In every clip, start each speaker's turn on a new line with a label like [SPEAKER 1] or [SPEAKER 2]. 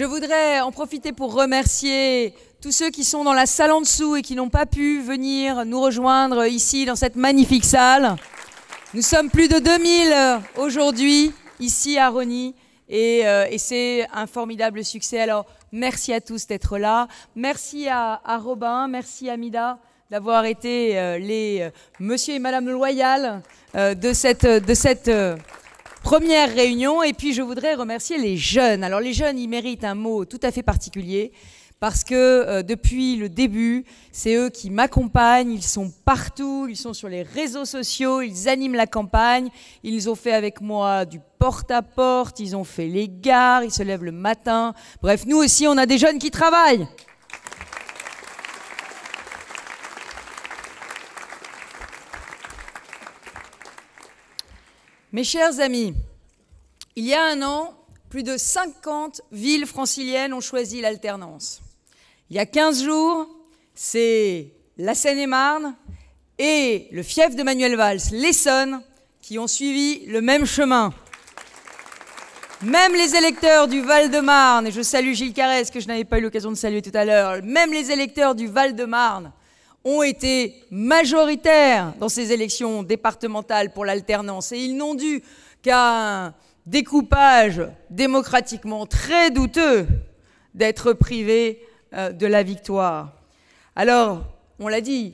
[SPEAKER 1] Je voudrais en profiter pour remercier tous ceux qui sont dans la salle en dessous et qui n'ont pas pu venir nous rejoindre ici dans cette magnifique salle. Nous sommes plus de 2000 aujourd'hui ici à Rosny et c'est un formidable succès. Alors merci à tous d'être là. Merci à Robin, merci à Mida d'avoir été les monsieur et madame loyal de cette première réunion. Et puis je voudrais remercier les jeunes. Alors les jeunes, ils méritent un mot tout à fait particulier parce que depuis le début, c'est eux qui m'accompagnent, ils sont partout, ils sont sur les réseaux sociaux, ils animent la campagne, ils ont fait avec moi du porte-à-porte, ils ont fait les gares, ils se lèvent le matin. Bref, nous aussi, on a des jeunes qui travaillent. Mes chers amis, il y a un an, plus de 50 villes franciliennes ont choisi l'alternance. Il y a 15 jours, c'est la Seine-et-Marne et le fief de Manuel Valls, l'Essonne, qui ont suivi le même chemin. Même les électeurs du Val-de-Marne, et je salue Gilles Carrez, que je n'avais pas eu l'occasion de saluer tout à l'heure, même les électeurs du Val-de-Marne ont été majoritaires dans ces élections départementales pour l'alternance. Et ils n'ont dû qu'à un découpage démocratiquement très douteux d'être privés de la victoire. Alors, on l'a dit,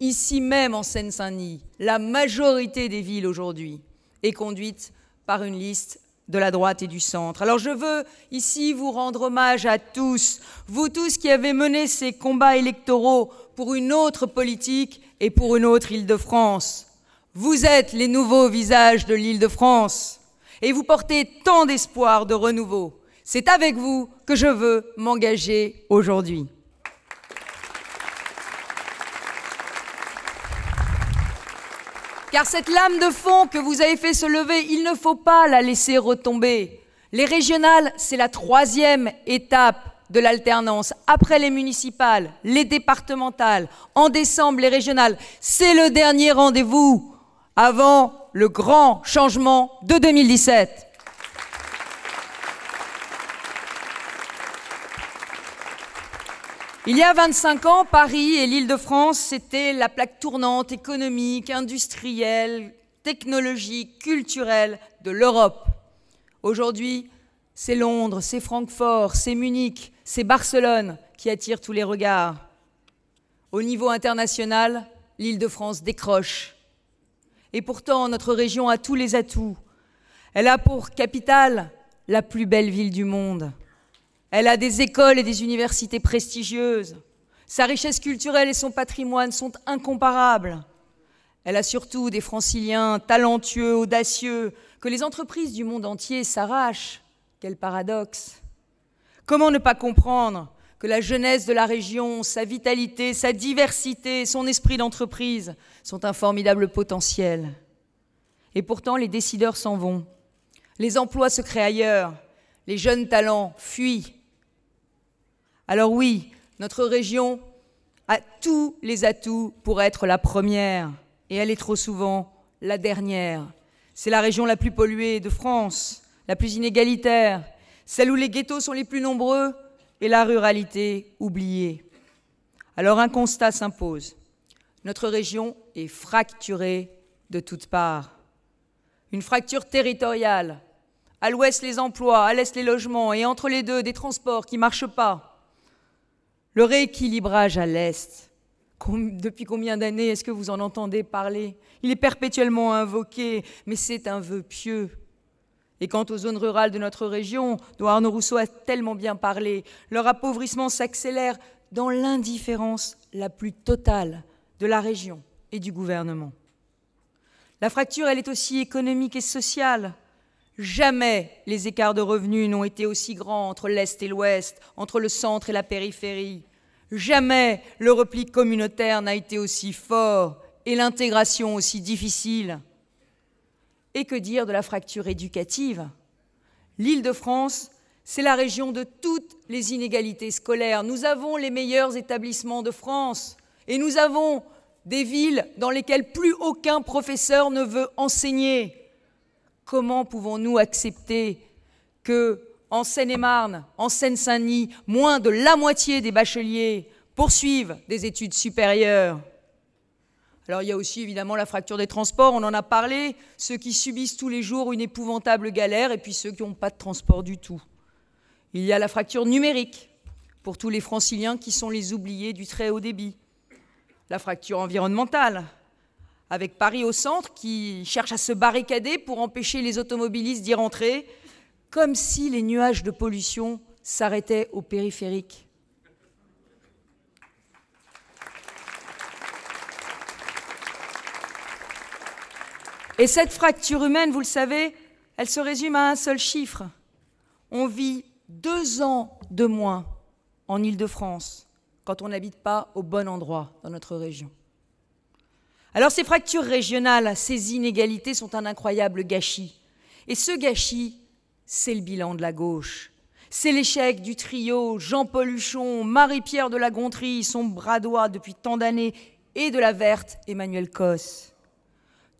[SPEAKER 1] ici même en Seine-Saint-Denis, la majorité des villes aujourd'hui est conduite par une liste de la droite et du centre. Alors je veux ici vous rendre hommage à tous, vous tous qui avez mené ces combats électoraux pour une autre politique et pour une autre Île-de-France. Vous êtes les nouveaux visages de l'Île-de-France et vous portez tant d'espoir de renouveau. C'est avec vous que je veux m'engager aujourd'hui. Car cette lame de fond que vous avez fait se lever, il ne faut pas la laisser retomber. Les régionales, c'est la 3e étape de l'alternance. Après les municipales, les départementales, en décembre, les régionales. C'est le dernier rendez-vous avant le grand changement de 2017. Il y a 25 ans, Paris et l'Île-de-France, c'était la plaque tournante économique, industrielle, technologique, culturelle de l'Europe. Aujourd'hui, c'est Londres, c'est Francfort, c'est Munich, c'est Barcelone qui attirent tous les regards. Au niveau international, l'Île-de-France décroche. Et pourtant, notre région a tous les atouts. Elle a pour capitale la plus belle ville du monde. Elle a des écoles et des universités prestigieuses. Sa richesse culturelle et son patrimoine sont incomparables. Elle a surtout des franciliens talentueux, audacieux, que les entreprises du monde entier s'arrachent. Quel paradoxe! Comment ne pas comprendre que la jeunesse de la région, sa vitalité, sa diversité, son esprit d'entreprise sont un formidable potentiel. Et pourtant, les décideurs s'en vont. Les emplois se créent ailleurs. Les jeunes talents fuient. Alors oui, notre région a tous les atouts pour être la première, et elle est trop souvent la dernière. C'est la région la plus polluée de France, la plus inégalitaire, celle où les ghettos sont les plus nombreux et la ruralité oubliée. Alors un constat s'impose. Notre région est fracturée de toutes parts. Une fracture territoriale. À l'ouest, les emplois, à l'est, les logements, et entre les deux, des transports qui ne marchent pas. Le rééquilibrage à l'est, depuis combien d'années est-ce que vous en entendez parler? Il est perpétuellement invoqué, mais c'est un vœu pieux. Et quant aux zones rurales de notre région, dont Arnaud Rousseau a tellement bien parlé, leur appauvrissement s'accélère dans l'indifférence la plus totale de la région et du gouvernement. La fracture, elle est aussi économique et sociale. Jamais les écarts de revenus n'ont été aussi grands entre l'Est et l'Ouest, entre le centre et la périphérie. Jamais le repli communautaire n'a été aussi fort et l'intégration aussi difficile. Et que dire de la fracture éducative? L'Île-de-France, c'est la région de toutes les inégalités scolaires. Nous avons les meilleurs établissements de France et nous avons des villes dans lesquelles plus aucun professeur ne veut enseigner. Comment pouvons-nous accepter que en Seine-et-Marne, en Seine-Saint-Denis, moins de la moitié des bacheliers poursuivent des études supérieures. Alors il y a aussi évidemment la fracture des transports, on en a parlé, ceux qui subissent tous les jours une épouvantable galère et puis ceux qui n'ont pas de transport du tout. Il y a la fracture numérique pour tous les franciliens qui sont les oubliés du très haut débit. La fracture environnementale, avec Paris au centre qui cherche à se barricader pour empêcher les automobilistes d'y rentrer, comme si les nuages de pollution s'arrêtaient au périphérique. Et cette fracture humaine, vous le savez, elle se résume à un seul chiffre. On vit 2 ans de moins en Île-de-France quand on n'habite pas au bon endroit dans notre région. Alors ces fractures régionales, ces inégalités sont un incroyable gâchis. Et ce gâchis, c'est le bilan de la gauche. C'est l'échec du trio Jean-Paul Huchon, Marie-Pierre de la Gontrie, son bras droit depuis tant d'années, et de la verte Emmanuel Cos.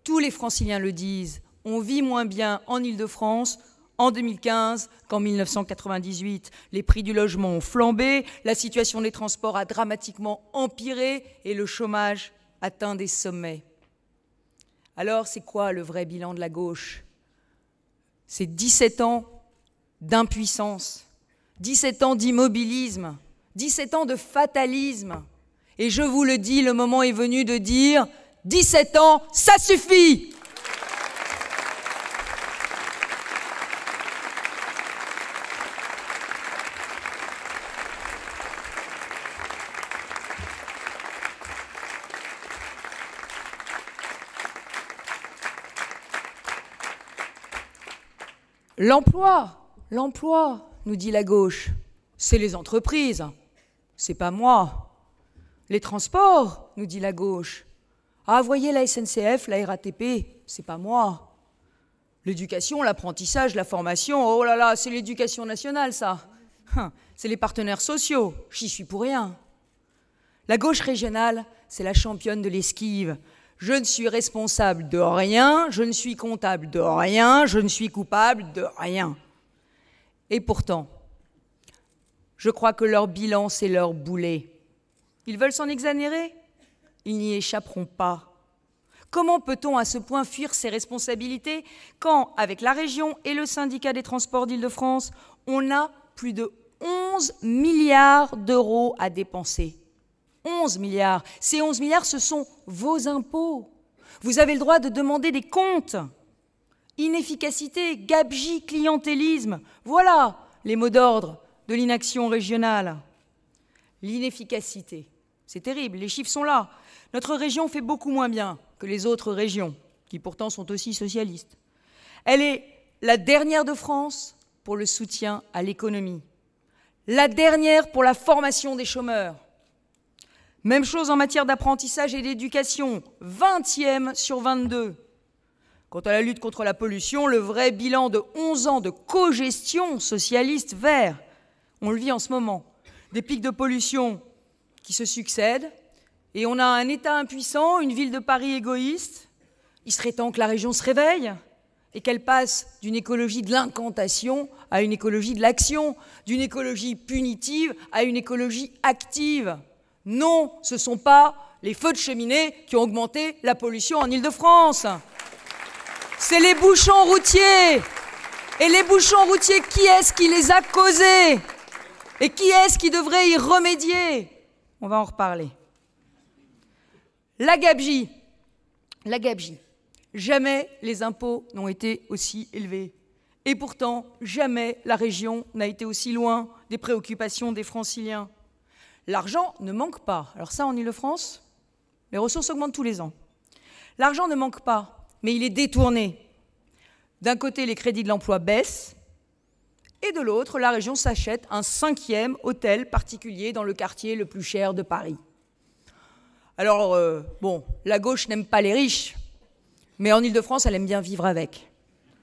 [SPEAKER 1] Tous les franciliens le disent, on vit moins bien en Île-de-France en 2015 qu'en 1998. Les prix du logement ont flambé, la situation des transports a dramatiquement empiré et le chômage atteint des sommets. Alors, c'est quoi le vrai bilan de la gauche? C'est 17 ans d'impuissance, 17 ans d'immobilisme, 17 ans de fatalisme. Et je vous le dis, le moment est venu de dire 17 ans, ça suffit! L'emploi, nous dit la gauche, c'est les entreprises, c'est pas moi. Les transports, nous dit la gauche. Ah, voyez la SNCF, la RATP, c'est pas moi. L'éducation, l'apprentissage, la formation, oh là là, c'est l'éducation nationale, ça. C'est les partenaires sociaux, j'y suis pour rien. La gauche régionale, c'est la championne de l'esquive. Je ne suis responsable de rien, je ne suis comptable de rien, je ne suis coupable de rien. Et pourtant, je crois que leur bilan, c'est leur boulet. Ils veulent s'en exonérer? Ils n'y échapperont pas. Comment peut-on à ce point fuir ses responsabilités quand, avec la région et le syndicat des transports d'Île-de-France, on a plus de 11 milliards d'euros à dépenser? 11 milliards. Ces 11 milliards, ce sont vos impôts. Vous avez le droit de demander des comptes. Inefficacité, gabegie, clientélisme. Voilà les mots d'ordre de l'inaction régionale. L'inefficacité, c'est terrible, les chiffres sont là. Notre région fait beaucoup moins bien que les autres régions, qui pourtant sont aussi socialistes. Elle est la dernière de France pour le soutien à l'économie. La dernière pour la formation des chômeurs. Même chose en matière d'apprentissage et d'éducation, 20e sur 22. Quant à la lutte contre la pollution, le vrai bilan de 11 ans de cogestion socialiste vert, on le vit en ce moment. Des pics de pollution qui se succèdent, et on a un État impuissant, une ville de Paris égoïste. Il serait temps que la région se réveille et qu'elle passe d'une écologie de l'incantation à une écologie de l'action, d'une écologie punitive à une écologie active. Non, ce ne sont pas les feux de cheminée qui ont augmenté la pollution en Île-de-France. C'est les bouchons routiers. Et les bouchons routiers, qui est-ce qui les a causés? Et qui est-ce qui devrait y remédier? On va en reparler. La gabegie. Jamais les impôts n'ont été aussi élevés. Et pourtant, jamais la région n'a été aussi loin des préoccupations des franciliens. L'argent ne manque pas. Alors ça, en Île-de-France, les ressources augmentent tous les ans. L'argent ne manque pas, mais il est détourné. D'un côté, les crédits de l'emploi baissent, et de l'autre, la région s'achète un 5e hôtel particulier dans le quartier le plus cher de Paris. Alors, bon, la gauche n'aime pas les riches, mais en Île-de-France, elle aime bien vivre avec.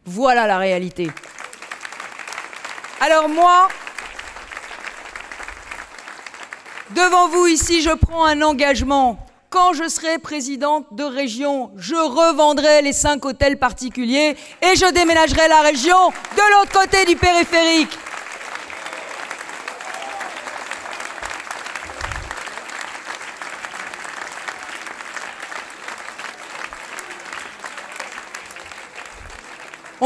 [SPEAKER 1] Voilà la réalité. Alors moi, devant vous ici, je prends un engagement. Quand je serai présidente de région, je revendrai les 5 hôtels particuliers et je déménagerai la région de l'autre côté du périphérique.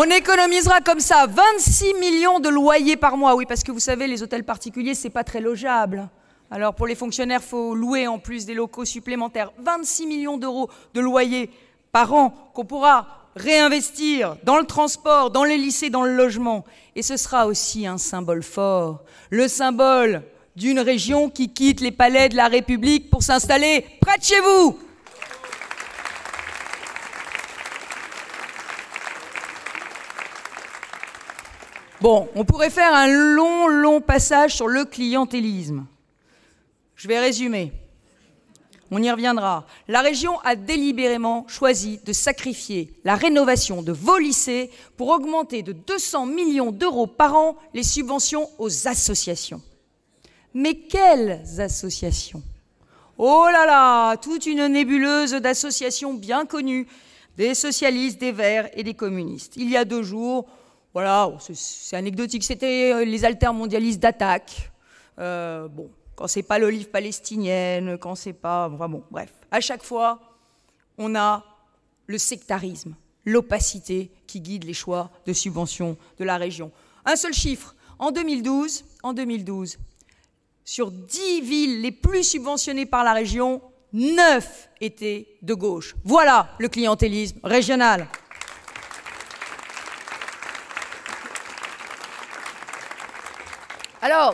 [SPEAKER 1] On économisera comme ça 26 millions de loyers par mois. Oui, parce que vous savez, les hôtels particuliers, c'est pas très logeable. Alors pour les fonctionnaires, il faut louer en plus des locaux supplémentaires. 26 millions d'euros de loyers par an qu'on pourra réinvestir dans le transport, dans les lycées, dans le logement. Et ce sera aussi un symbole fort, le symbole d'une région qui quitte les palais de la République pour s'installer près de chez vous. Bon, on pourrait faire un long passage sur le clientélisme. Je vais résumer. On y reviendra. La région a délibérément choisi de sacrifier la rénovation de vos lycées pour augmenter de 200 millions d'euros par an les subventions aux associations. Mais quelles associations? Oh là là, toute une nébuleuse d'associations bien connues, des socialistes, des verts et des communistes. Il y a 2 jours, voilà, c'est anecdotique, c'était les altermondialistes d'attaque. Bon, quand c'est pas l'olive palestinienne, quand c'est pas... Enfin bon, bref. À chaque fois, on a le sectarisme, l'opacité qui guide les choix de subventions de la région. Un seul chiffre, en 2012, sur 10 villes les plus subventionnées par la région, 9 étaient de gauche. Voilà le clientélisme régional. Alors,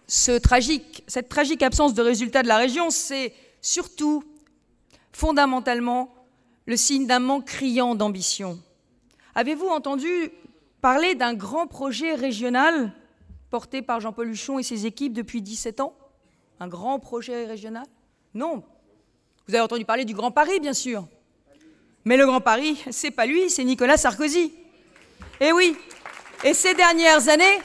[SPEAKER 1] cette tragique absence de résultats de la région, c'est surtout, fondamentalement, le signe d'un manque criant d'ambition. Avez-vous entendu parler d'un grand projet régional porté par Jean-Paul Huchon et ses équipes depuis 17 ans? Un grand projet régional? Non. Vous avez entendu parler du Grand Paris, bien sûr. Mais le Grand Paris, c'est pas lui, c'est Nicolas Sarkozy. Eh oui. Et ces dernières années,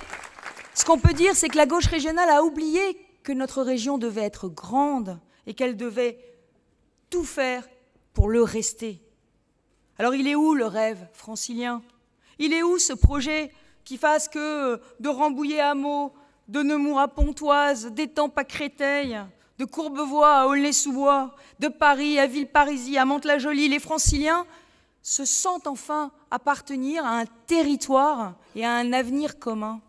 [SPEAKER 1] ce qu'on peut dire, c'est que la gauche régionale a oublié que notre région devait être grande et qu'elle devait tout faire pour le rester. Alors il est où le rêve francilien? Il est où ce projet qui fasse que de Rambouillet à Meaux, de Nemours à Pontoise, d'Étampes à Créteil, de Courbevoie à Aulnay-sous-Bois, de Paris à Villeparisis, à Mantes-la-Jolie, les franciliens se sentent enfin appartenir à un territoire et à un avenir commun.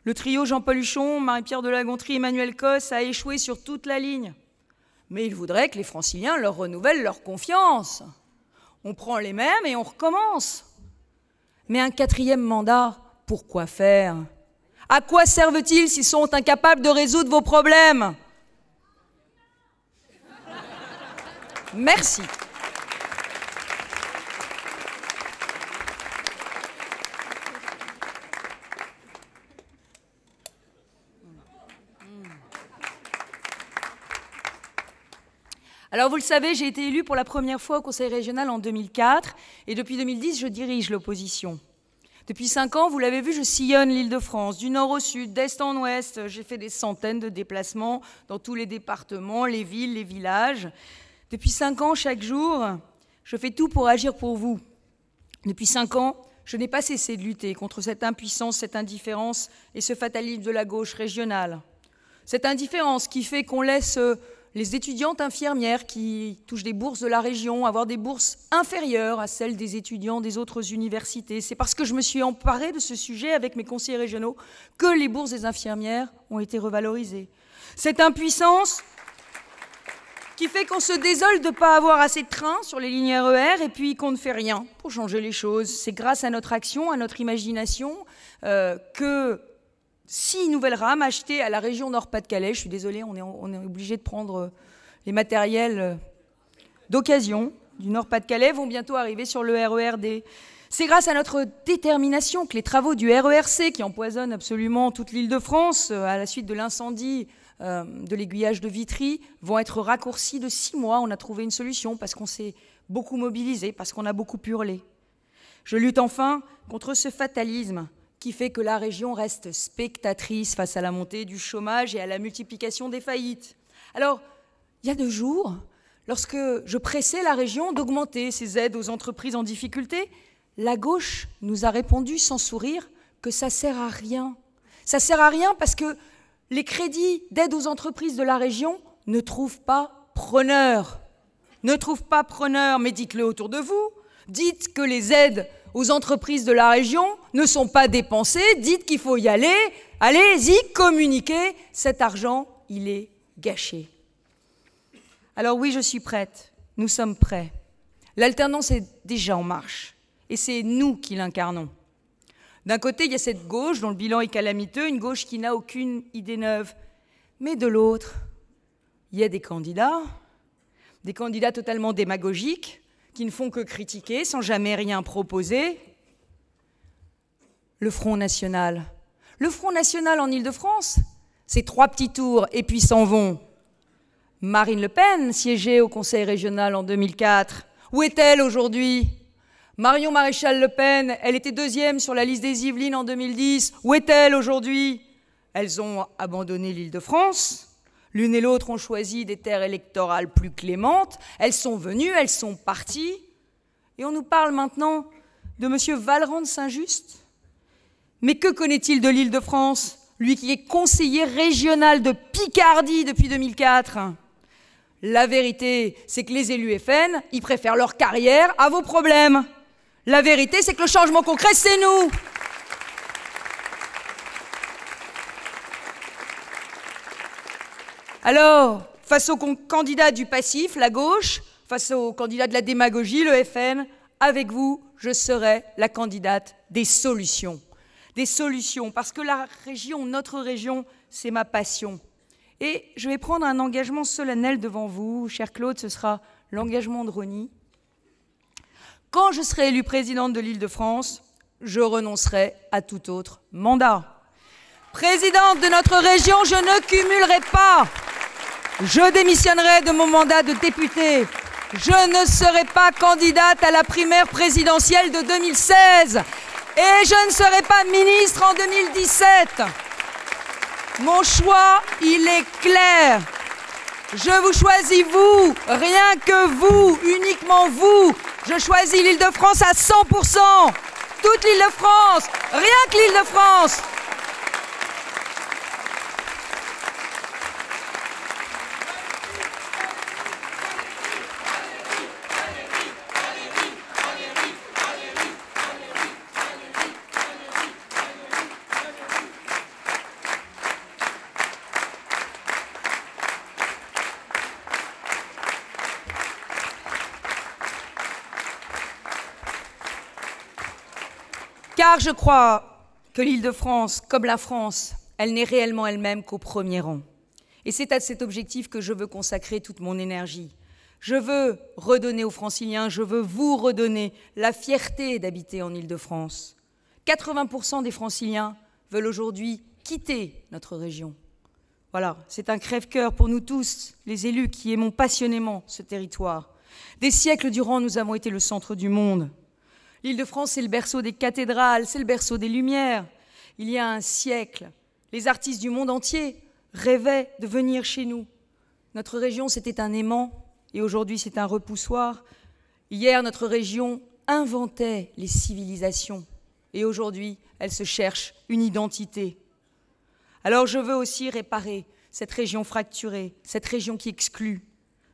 [SPEAKER 1] Le trio Jean-Paul Huchon, Marie-Pierre de la Gontrie, Emmanuel Cos a échoué sur toute la ligne. Mais ils voudraient que les franciliens leur renouvellent leur confiance. On prend les mêmes et on recommence. Mais un 4e mandat, pourquoi faire? À quoi servent-ils s'ils sont incapables de résoudre vos problèmes? Merci. Alors vous le savez, j'ai été élue pour la première fois au Conseil régional en 2004 et depuis 2010, je dirige l'opposition. Depuis 5 ans, vous l'avez vu, je sillonne l'Île-de-France, du nord au sud, d'est en ouest. J'ai fait des centaines de déplacements dans tous les départements, les villes, les villages. Depuis 5 ans, chaque jour, je fais tout pour agir pour vous. Depuis 5 ans, je n'ai pas cessé de lutter contre cette impuissance, cette indifférence et ce fatalisme de la gauche régionale. Cette indifférence qui fait qu'on laisse les étudiantes infirmières qui touchent des bourses de la région avoir des bourses inférieures à celles des étudiants des autres universités. C'est parce que je me suis emparée de ce sujet avec mes conseillers régionaux que les bourses des infirmières ont été revalorisées. Cette impuissance qui fait qu'on se désole de ne pas avoir assez de trains sur les lignes RER et puis qu'on ne fait rien pour changer les choses. C'est grâce à notre action, à notre imagination que 6 nouvelles rames achetées à la région Nord-Pas-de-Calais. Je suis désolée, on est obligé de prendre les matériels d'occasion du Nord-Pas-de-Calais vont bientôt arriver sur le RERD. C'est grâce à notre détermination que les travaux du RERC, qui empoisonnent absolument toute l'Île-de-France à la suite de l'incendie de l'aiguillage de Vitry, vont être raccourcis de 6 mois. On a trouvé une solution parce qu'on s'est beaucoup mobilisé, parce qu'on a beaucoup hurlé. Je lutte enfin contre ce fatalisme qui fait que la région reste spectatrice face à la montée du chômage et à la multiplication des faillites. Alors, il y a 2 jours, lorsque je pressais la région d'augmenter ses aides aux entreprises en difficulté, la gauche nous a répondu sans sourire que ça ne sert à rien. Ça ne sert à rien parce que les crédits d'aide aux entreprises de la région ne trouvent pas preneur. Ne trouvent pas preneur, mais dites-le autour de vous. Dites que les aides aux entreprises de la région ne sont pas dépensées. Dites qu'il faut y aller. Allez-y, communiquez. Cet argent, il est gâché. Alors oui, je suis prête. Nous sommes prêts. L'alternance est déjà en marche. Et c'est nous qui l'incarnons. D'un côté, il y a cette gauche dont le bilan est calamiteux, une gauche qui n'a aucune idée neuve. Mais de l'autre, il y a des candidats totalement démagogiques, qui ne font que critiquer sans jamais rien proposer. Le Front National. Le Front National en Île-de-France, c'est 3 petits tours et puis s'en vont. Marine Le Pen siégeait au Conseil régional en 2004. Où est-elle aujourd'hui ? Marion Maréchal Le Pen, elle était 2e sur la liste des Yvelines en 2010. Où est-elle aujourd'hui ? Elles ont abandonné l'Île-de-France. L'une et l'autre ont choisi des terres électorales plus clémentes. Elles sont venues, elles sont parties. Et on nous parle maintenant de M. Vallerand de Saint-Just. Mais que connaît-il de l'Île-de-France, lui qui est conseiller régional de Picardie depuis 2004 ? La vérité, c'est que les élus FN, ils préfèrent leur carrière à vos problèmes. La vérité, c'est que le changement concret, c'est nous. Alors, face aux candidats du passif, la gauche, face aux candidats de la démagogie, le FN, avec vous, je serai la candidate des solutions. Des solutions, parce que la région, notre région, c'est ma passion. Et je vais prendre un engagement solennel devant vous, cher Claude, ce sera l'engagement de Rony. Quand je serai élue présidente de l'Île-de-France, je renoncerai à tout autre mandat. Présidente de notre région, je ne cumulerai pas. Je démissionnerai de mon mandat de députée. Je ne serai pas candidate à la primaire présidentielle de 2016. Et je ne serai pas ministre en 2017. Mon choix, il est clair. Je vous choisis, vous, rien que vous, uniquement vous. Je choisis l'Île-de-France à 100%. Toute l'Île-de-France, rien que l'Île-de-France. Car je crois que l'Île-de-France, comme la France, elle n'est réellement elle-même qu'au premier rang. Et c'est à cet objectif que je veux consacrer toute mon énergie. Je veux redonner aux Franciliens, je veux vous redonner la fierté d'habiter en Île-de-France. 80% des Franciliens veulent aujourd'hui quitter notre région. Voilà, c'est un crève-cœur pour nous tous, les élus qui aimons passionnément ce territoire. Des siècles durant, nous avons été le centre du monde. L'Île-de-France, c'est le berceau des cathédrales, c'est le berceau des Lumières. Il y a un siècle, les artistes du monde entier rêvaient de venir chez nous. Notre région, c'était un aimant, et aujourd'hui, c'est un repoussoir. Hier, notre région inventait les civilisations, et aujourd'hui, elle se cherche une identité. Alors, je veux aussi réparer cette région fracturée, cette région qui exclut.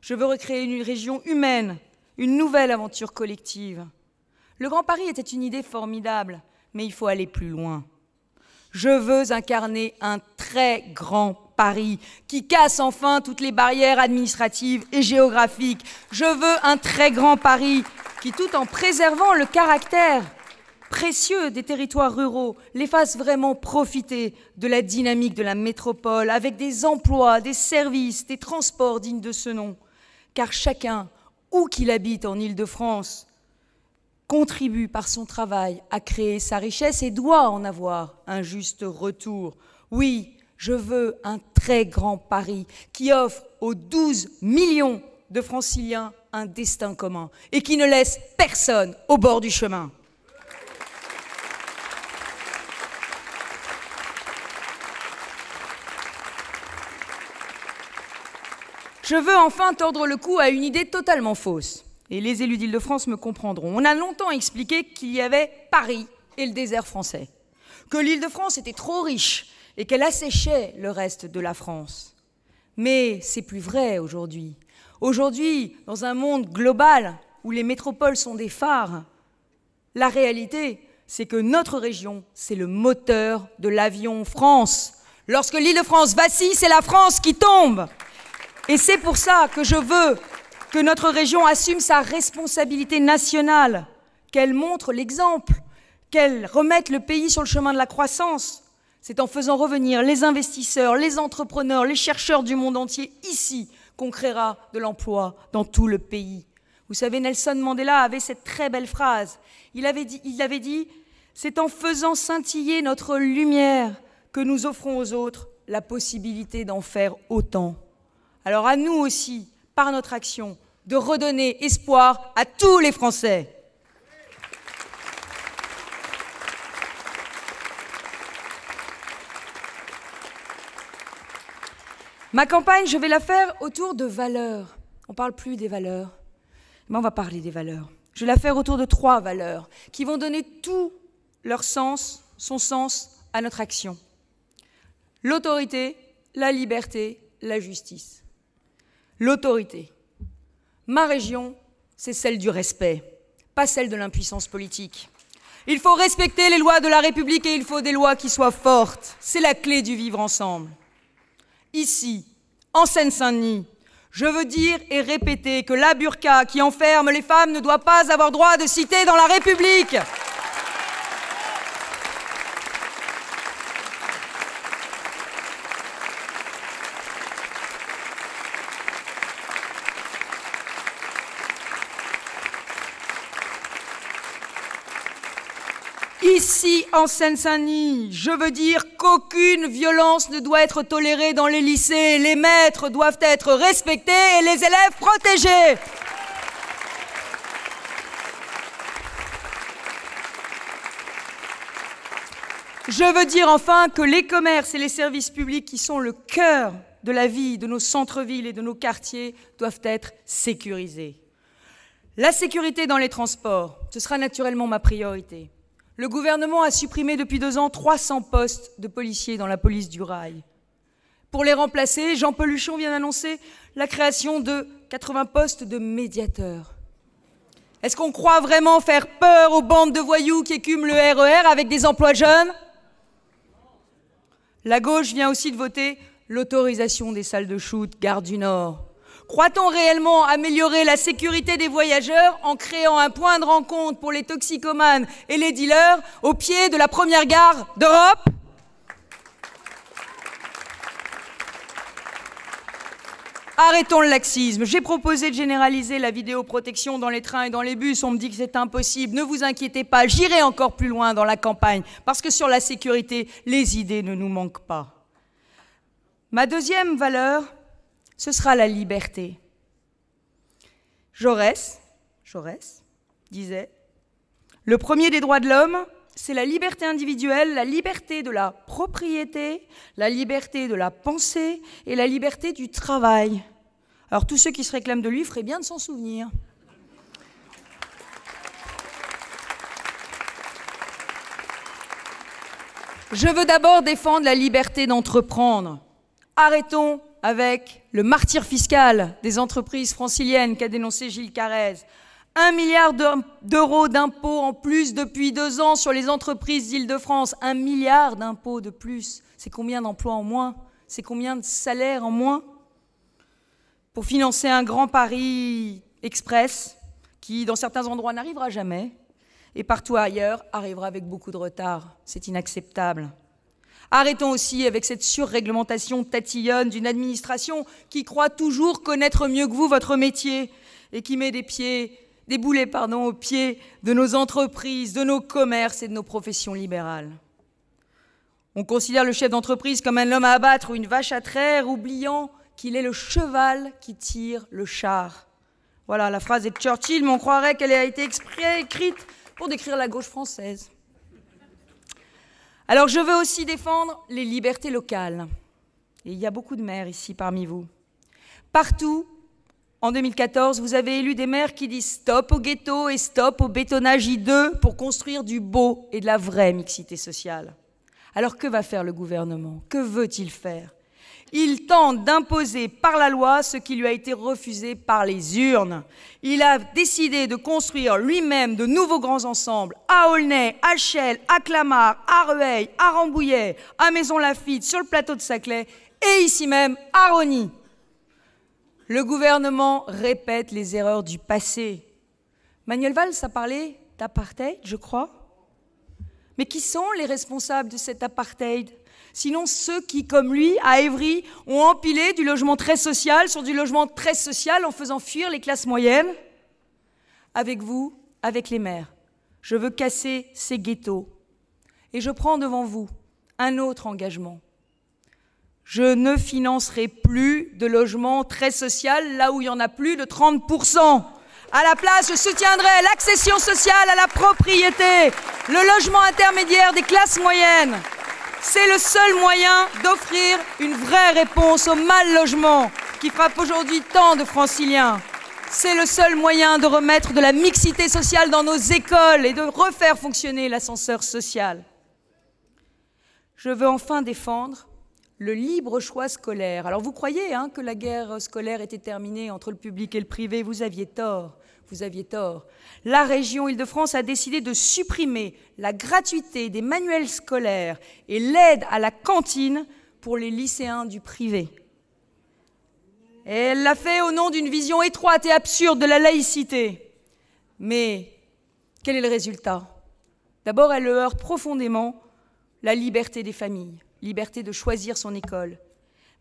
[SPEAKER 1] Je veux recréer une région humaine, une nouvelle aventure collective. Le Grand Paris était une idée formidable, mais il faut aller plus loin. Je veux incarner un très grand Paris qui casse enfin toutes les barrières administratives et géographiques. Je veux un très grand Paris qui, tout en préservant le caractère précieux des territoires ruraux, les fasse vraiment profiter de la dynamique de la métropole avec des emplois, des services, des transports dignes de ce nom. Car chacun, où qu'il habite en Île-de-France, contribue par son travail à créer sa richesse et doit en avoir un juste retour. Oui, je veux un très grand Paris qui offre aux 12 millions de Franciliens un destin commun et qui ne laisse personne au bord du chemin. Je veux enfin tordre le cou à une idée totalement fausse. Et les élus d'Île-de-France me comprendront. On a longtemps expliqué qu'il y avait Paris et le désert français, que l'Île-de-France était trop riche et qu'elle asséchait le reste de la France. Mais c'est plus vrai aujourd'hui. Aujourd'hui, dans un monde global où les métropoles sont des phares, La réalité, c'est que notre région, c'est le moteur de l'avion France. Lorsque l'Île-de-France vacille, c'est la France qui tombe. Et c'est pour ça que je veux que notre région assume sa responsabilité nationale, qu'elle montre l'exemple, qu'elle remette le pays sur le chemin de la croissance. C'est en faisant revenir les investisseurs, les entrepreneurs, les chercheurs du monde entier ici qu'on créera de l'emploi dans tout le pays. Vous savez, Nelson Mandela avait cette très belle phrase. Il avait dit « C'est en faisant scintiller notre lumière que nous offrons aux autres la possibilité d'en faire autant. » Alors à nous aussi, par notre action, de redonner espoir à tous les Français. Ma campagne, je vais la faire autour de valeurs. On ne parle plus des valeurs, mais on va parler des valeurs. Je vais la faire autour de 3 valeurs qui vont donner tout leur sens, son sens à notre action. L'autorité, la liberté, la justice. L'autorité. Ma région, c'est celle du respect, pas celle de l'impuissance politique. Il faut respecter les lois de la République et il faut des lois qui soient fortes. C'est la clé du vivre ensemble. Ici, en Seine-Saint-Denis, je veux dire et répéter que la burqa qui enferme les femmes ne doit pas avoir droit de citer dans la République. Ici, en Seine-Saint-Denis, je veux dire qu'aucune violence ne doit être tolérée dans les lycées. Les maîtres doivent être respectés et les élèves protégés. Je veux dire enfin que les commerces et les services publics qui sont le cœur de la vie de nos centres-villes et de nos quartiers doivent être sécurisés. La sécurité dans les transports, ce sera naturellement ma priorité. Le gouvernement a supprimé depuis 2 ans 300 postes de policiers dans la police du rail. Pour les remplacer, Jean Peluchon vient d'annoncer la création de 80 postes de médiateurs. Est-ce qu'on croit vraiment faire peur aux bandes de voyous qui écument le RER avec des emplois jeunes? La gauche vient aussi de voter l'autorisation des salles de shoot Gare du Nord. Croit-on réellement améliorer la sécurité des voyageurs en créant un point de rencontre pour les toxicomanes et les dealers au pied de la première gare d'Europe? Arrêtons le laxisme. J'ai proposé de généraliser la vidéoprotection dans les trains et dans les bus. On me dit que c'est impossible. Ne vous inquiétez pas, j'irai encore plus loin dans la campagne, parce que sur la sécurité, les idées ne nous manquent pas. Ma deuxième valeur, ce sera la liberté. Jaurès disait « Le premier des droits de l'homme, c'est la liberté individuelle, la liberté de la propriété, la liberté de la pensée et la liberté du travail. » Alors tous ceux qui se réclament de lui feraient bien de s'en souvenir. Je veux d'abord défendre la liberté d'entreprendre. Arrêtons avec le martyre fiscal des entreprises franciliennes qu'a dénoncé Gilles Carrez. 1 milliard d'euros d'impôts en plus depuis 2 ans sur les entreprises d'Île-de-France. 1 milliard d'impôts de plus. C'est combien d'emplois en moins? C'est combien de salaires en moins? Pour financer un grand Paris Express qui, dans certains endroits, n'arrivera jamais et partout ailleurs, arrivera avec beaucoup de retard. C'est inacceptable. Arrêtons aussi avec cette surréglementation tatillonne d'une administration qui croit toujours connaître mieux que vous votre métier et qui met des boulets aux pieds de nos entreprises, de nos commerces et de nos professions libérales. On considère le chef d'entreprise comme un homme à abattre ou une vache à traire, oubliant qu'il est le cheval qui tire le char. Voilà, la phrase est de Churchill, mais on croirait qu'elle a été écrite pour décrire la gauche française. Alors je veux aussi défendre les libertés locales. Et il y a beaucoup de maires ici parmi vous. Partout, en 2014, vous avez élu des maires qui disent stop au ghetto et stop au bétonnage hideux pour construire du beau et de la vraie mixité sociale. Alors que va faire le gouvernement? Que veut-il faire? Il tente d'imposer par la loi ce qui lui a été refusé par les urnes. Il a décidé de construire lui-même de nouveaux grands ensembles à Aulnay, à Chelles, à Clamart, à Rueil, à Rambouillet, à Maisons-Laffitte, sur le plateau de Saclay et ici même à Rosny. Le gouvernement répète les erreurs du passé. Manuel Valls a parlé d'apartheid, je crois. Mais qui sont les responsables de cet apartheid? Sinon ceux qui, comme lui, à Évry, ont empilé du logement très social sur du logement très social en faisant fuir les classes moyennes. Avec vous, avec les maires, je veux casser ces ghettos. Et je prends devant vous un autre engagement. Je ne financerai plus de logements très social là où il y en a plus de 30%. À la place, je soutiendrai l'accession sociale à la propriété, le logement intermédiaire des classes moyennes. C'est le seul moyen d'offrir une vraie réponse au mal logement qui frappe aujourd'hui tant de franciliens. C'est le seul moyen de remettre de la mixité sociale dans nos écoles et de refaire fonctionner l'ascenseur social. Je veux enfin défendre le libre choix scolaire. Alors vous croyez que la guerre scolaire était terminée entre le public et le privé? Vous aviez tort. Vous aviez tort. La région Île-de-France a décidé de supprimer la gratuité des manuels scolaires et l'aide à la cantine pour les lycéens du privé. Et elle l'a fait au nom d'une vision étroite et absurde de la laïcité. Mais quel est le résultat? D'abord, elle heurte profondément la liberté des familles, liberté de choisir son école.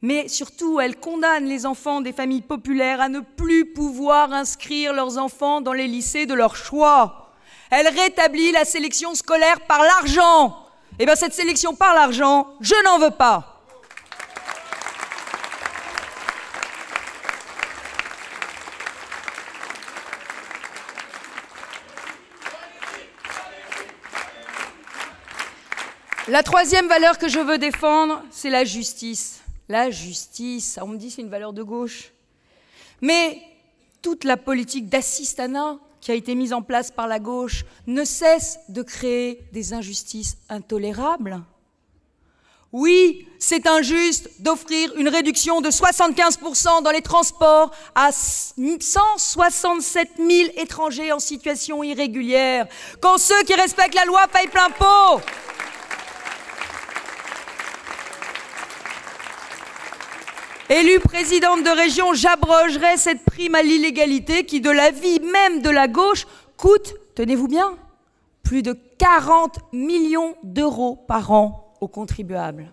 [SPEAKER 1] Mais surtout, elle condamne les enfants des familles populaires à ne plus pouvoir inscrire leurs enfants dans les lycées de leur choix. Elle rétablit la sélection scolaire par l'argent. Eh bien, cette sélection par l'argent, je n'en veux pas. La troisième valeur que je veux défendre, c'est la justice. La justice, on me dit c'est une valeur de gauche. Mais toute la politique d'assistanat qui a été mise en place par la gauche ne cesse de créer des injustices intolérables. Oui, c'est injuste d'offrir une réduction de 75% dans les transports à 167 000 étrangers en situation irrégulière, quand ceux qui respectent la loi payent plein pot. Élue présidente de région, j'abrogerai cette prime à l'illégalité qui, de l'avis même de la gauche, coûte, tenez-vous bien, plus de 40 millions d'euros par an aux contribuables.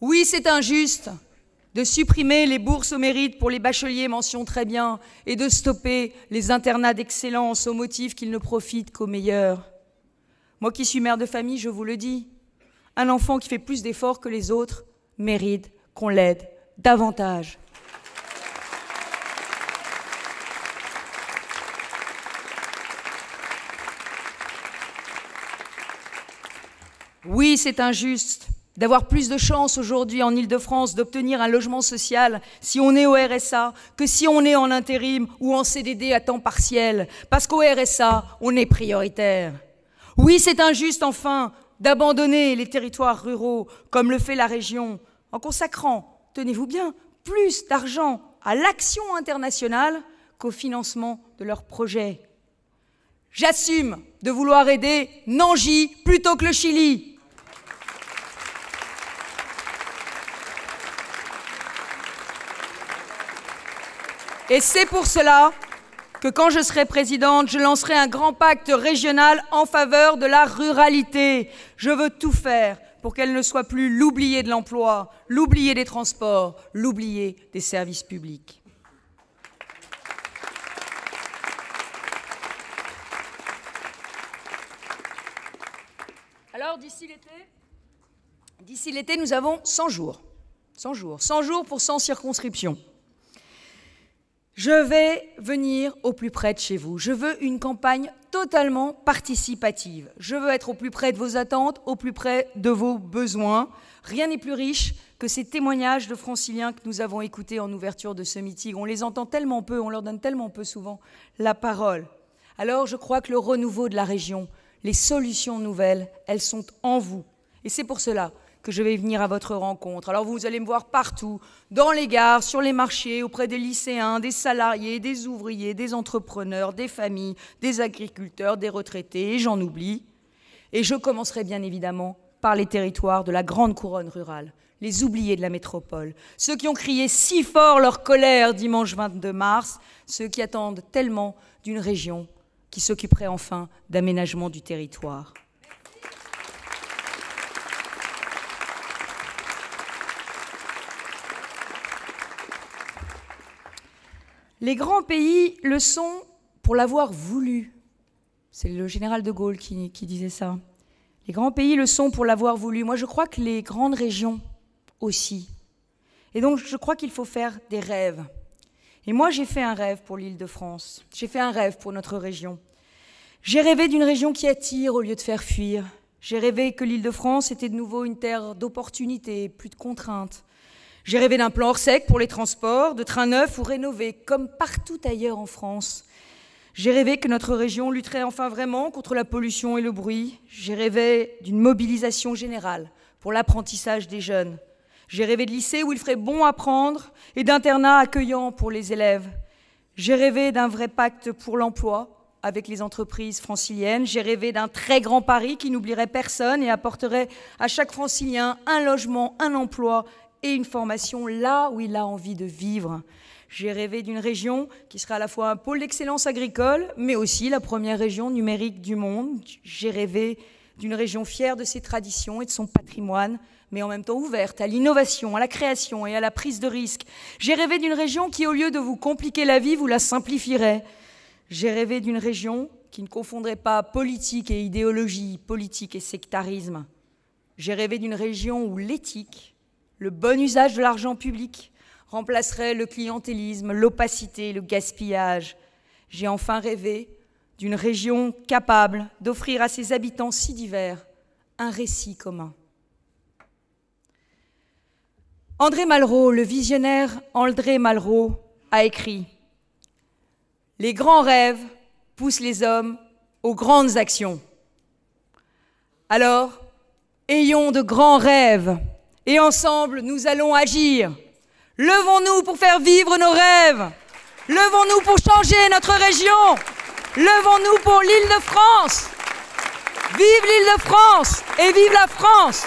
[SPEAKER 1] Oui, c'est injuste de supprimer les bourses au mérite pour les bacheliers mention très bien et de stopper les internats d'excellence au motif qu'ils ne profitent qu'aux meilleurs. Moi qui suis mère de famille, je vous le dis, un enfant qui fait plus d'efforts que les autres mérite qu'on l'aide davantage. Oui, c'est injuste d'avoir plus de chances aujourd'hui en Île-de-France d'obtenir un logement social si on est au RSA que si on est en intérim ou en CDD à temps partiel, parce qu'au RSA, on est prioritaire. Oui, c'est injuste, enfin, d'abandonner les territoires ruraux, comme le fait la région, en consacrant, tenez-vous bien, plus d'argent à l'action internationale qu'au financement de leurs projets. J'assume de vouloir aider Nangy plutôt que le Chili. Et c'est pour cela que quand je serai présidente, je lancerai un grand pacte régional en faveur de la ruralité. Je veux tout faire pour qu'elle ne soit plus l'oubliée de l'emploi, l'oubliée des transports, l'oubliée des services publics. Alors, d'ici l'été, nous avons 100 jours. 100 jours pour 100 circonscriptions. Je vais venir au plus près de chez vous. Je veux une campagne totalement participative. Je veux être au plus près de vos attentes, au plus près de vos besoins. Rien n'est plus riche que ces témoignages de franciliens que nous avons écoutés en ouverture de ce meeting. On les entend tellement peu, on leur donne tellement peu souvent la parole. Alors je crois que le renouveau de la région, les solutions nouvelles, elles sont en vous. Et c'est pour cela que je vais venir à votre rencontre. Alors vous allez me voir partout, dans les gares, sur les marchés, auprès des lycéens, des salariés, des ouvriers, des entrepreneurs, des familles, des agriculteurs, des retraités, et j'en oublie. Et je commencerai bien évidemment par les territoires de la grande couronne rurale, les oubliés de la métropole, ceux qui ont crié si fort leur colère dimanche 22 mars, ceux qui attendent tellement d'une région qui s'occuperait enfin d'aménagement du territoire. Les grands pays le sont pour l'avoir voulu. C'est le général de Gaulle qui disait ça. Les grands pays le sont pour l'avoir voulu. Moi, je crois que les grandes régions aussi. Et donc, je crois qu'il faut faire des rêves. Et moi, j'ai fait un rêve pour l'Île-de-France. J'ai fait un rêve pour notre région. J'ai rêvé d'une région qui attire au lieu de faire fuir. J'ai rêvé que l'Île-de-France était de nouveau une terre d'opportunités, plus de contraintes. J'ai rêvé d'un plan hors sec pour les transports, de trains neufs ou rénovés, comme partout ailleurs en France. J'ai rêvé que notre région lutterait enfin vraiment contre la pollution et le bruit. J'ai rêvé d'une mobilisation générale pour l'apprentissage des jeunes. J'ai rêvé de lycées où il ferait bon apprendre et d'internats accueillants pour les élèves. J'ai rêvé d'un vrai pacte pour l'emploi avec les entreprises franciliennes. J'ai rêvé d'un très grand Paris qui n'oublierait personne et apporterait à chaque francilien un logement, un emploi et une formation là où il a envie de vivre. J'ai rêvé d'une région qui serait à la fois un pôle d'excellence agricole, mais aussi la première région numérique du monde. J'ai rêvé d'une région fière de ses traditions et de son patrimoine, mais en même temps ouverte à l'innovation, à la création et à la prise de risque. J'ai rêvé d'une région qui, au lieu de vous compliquer la vie, vous la simplifierait. J'ai rêvé d'une région qui ne confondrait pas politique et idéologie, politique et sectarisme. J'ai rêvé d'une région où l'éthique, le bon usage de l'argent public remplacerait le clientélisme, l'opacité, le gaspillage. J'ai enfin rêvé d'une région capable d'offrir à ses habitants si divers un récit commun. André Malraux, le visionnaire André Malraux, a écrit « Les grands rêves poussent les hommes aux grandes actions. Alors, ayons de grands rêves. Et ensemble, nous allons agir. Levons-nous pour faire vivre nos rêves. Levons-nous pour changer notre région. Levons-nous pour l'Île-de-France. Vive l'Île-de-France et vive la France!